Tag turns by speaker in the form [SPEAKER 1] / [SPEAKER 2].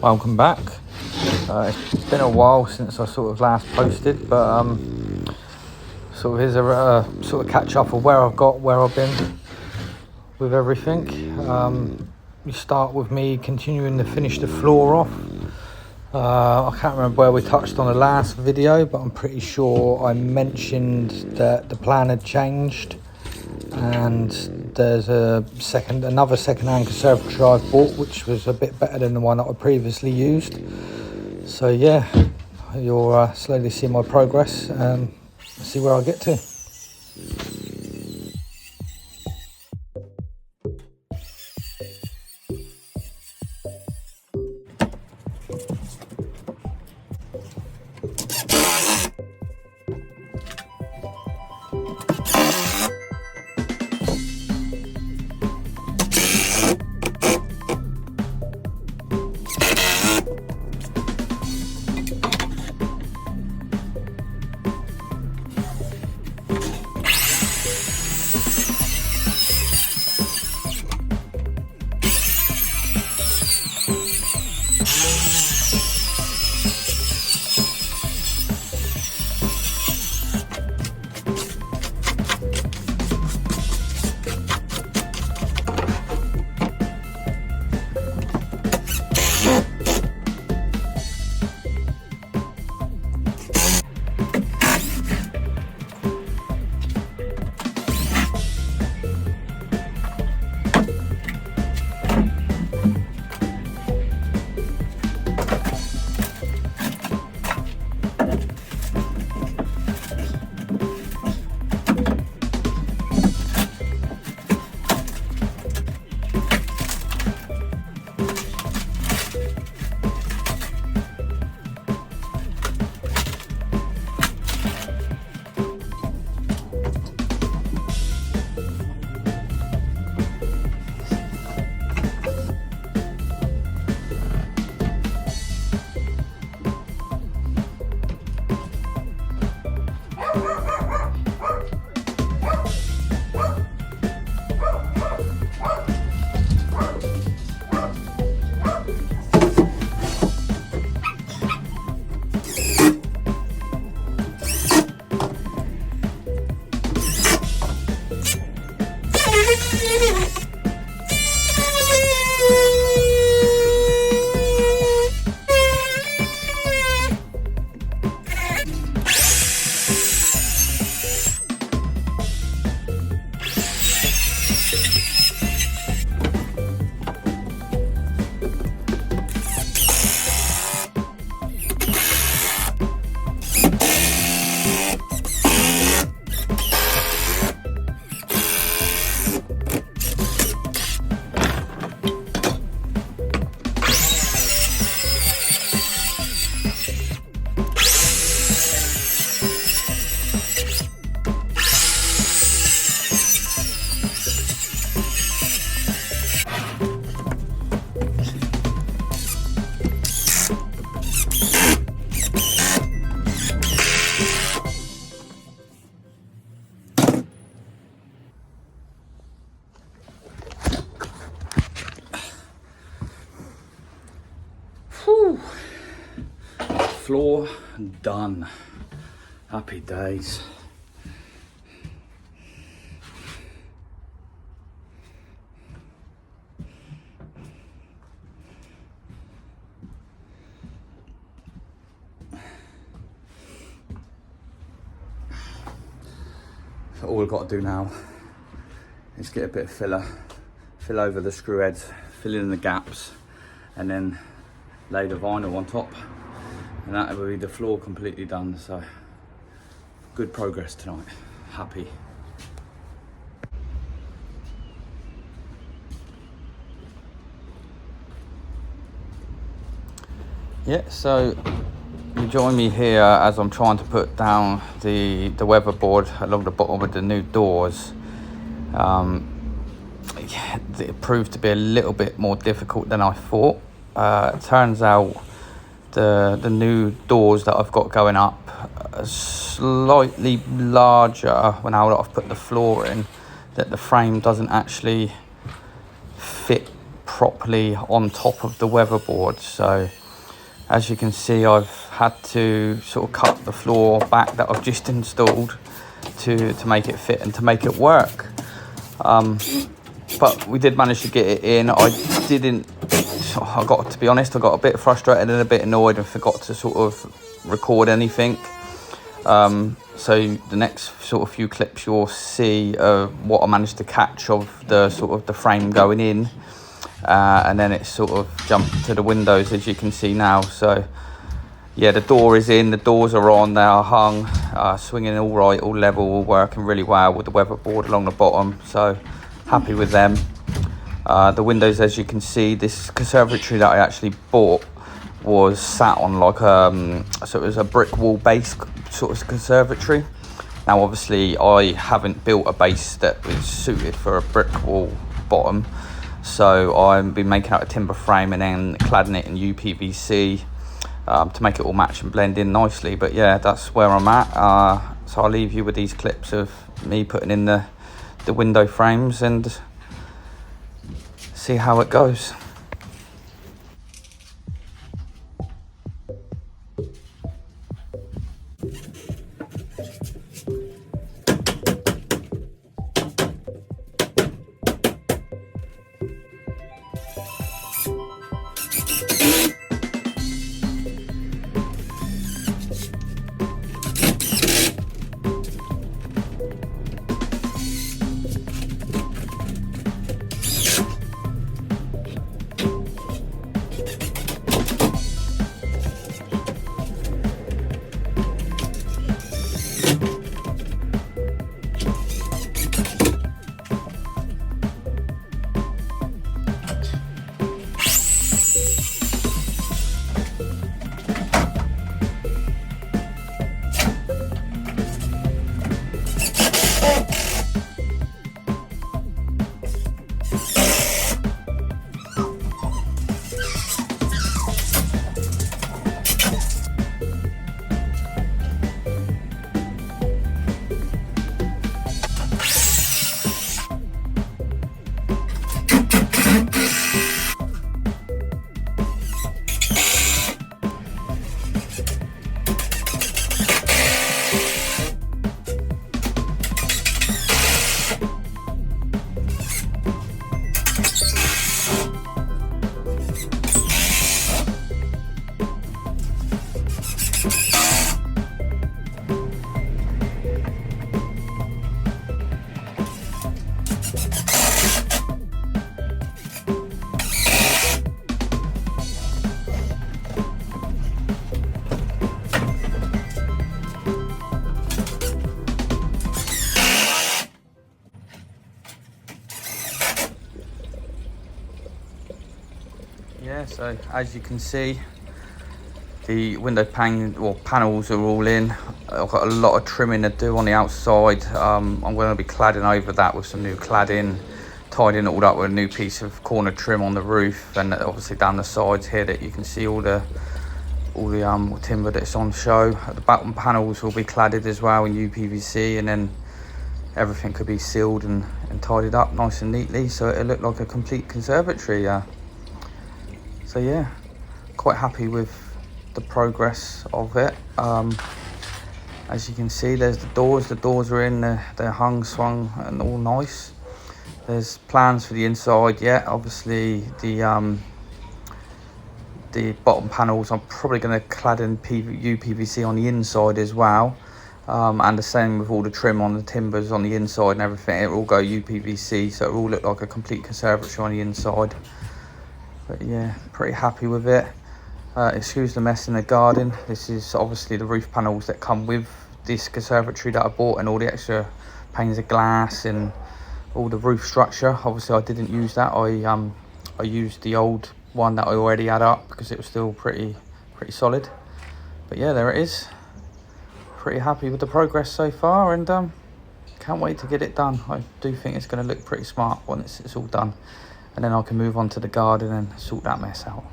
[SPEAKER 1] welcome back. It's been a while since I sort of last posted, but sort of here's a sort of catch up of where I've been with everything. You start with me continuing to finish the floor off. I can't remember where we touched on the last video, but I'm pretty sure I mentioned that the plan had changed and there's another second-hand conservatory I've bought, which was a bit better than the one that I previously used. So yeah, you'll slowly see my progress and see where I get to.
[SPEAKER 2] Whew. Floor done. Happy days. So all we've got to do now is get a bit of filler, fill over the screw heads, fill in the gaps, and then lay the vinyl on top, and that will be the floor completely done. So good progress tonight. Happy.
[SPEAKER 1] Yeah, so you join me here as I'm trying to put down the weatherboard along the bottom with the new doors. Yeah, it proved to be a little bit more difficult than I thought. It turns out the new doors that I've got going up are slightly larger when I've put the floor in, that the frame doesn't actually fit properly on top of the weatherboard. So as you can see, I've had to sort of cut the floor back that I've just installed to make it fit and to make it work. But we did manage to get it in. I got to be honest, I got a bit frustrated and a bit annoyed and forgot to sort of record anything. So the next sort of few clips you'll see what I managed to catch of the sort of the frame going in, and then it sort of jumped to the windows, as you can see now. So yeah, the door is in, the doors are on, they are hung, swinging all right, all level, all working really well with the weatherboard along the bottom. So happy with them. The windows, as you can see, this conservatory that I actually bought was sat on like so it was a brick wall base sort of conservatory. Now obviously I haven't built a base that is suited for a brick wall bottom, so I've been making out a timber frame and then cladding it in UPVC to make it all match and blend in nicely. But yeah, that's where I'm at. So I'll leave you with these clips of me putting in the window frames and see how it goes. Yeah, so as you can see, the window panels are all in. I've got a lot of trimming to do on the outside. I'm going to be cladding over that with some new cladding, tidying it all up with a new piece of corner trim on the roof, and obviously down the sides here that you can see all the timber that's on show. The bottom panels will be cladded as well in UPVC, and then everything could be sealed and tidied up nice and neatly, so it'll look like a complete conservatory. So yeah, quite happy with the progress of it. As you can see, there's the doors are in, they're hung, swung and all nice. There's plans for the inside yet. Obviously the bottom panels I'm probably going to clad in UPVC on the inside as well, and the same with all the trim on the timbers on the inside and everything. It will all go UPVC, so it will all look like a complete conservatory on the inside. But yeah, pretty happy with it. Excuse the mess in the garden. This is obviously the roof panels that come with this conservatory that I bought, and all the extra panes of glass and all the roof structure. Obviously I didn't use that. I used the old one that I already had up because it was still pretty solid. But yeah, there it is. Pretty happy with the progress so far, and can't wait to get it done. I do think it's going to look pretty smart once it's all done, and then I can move on to the garden and sort that mess out.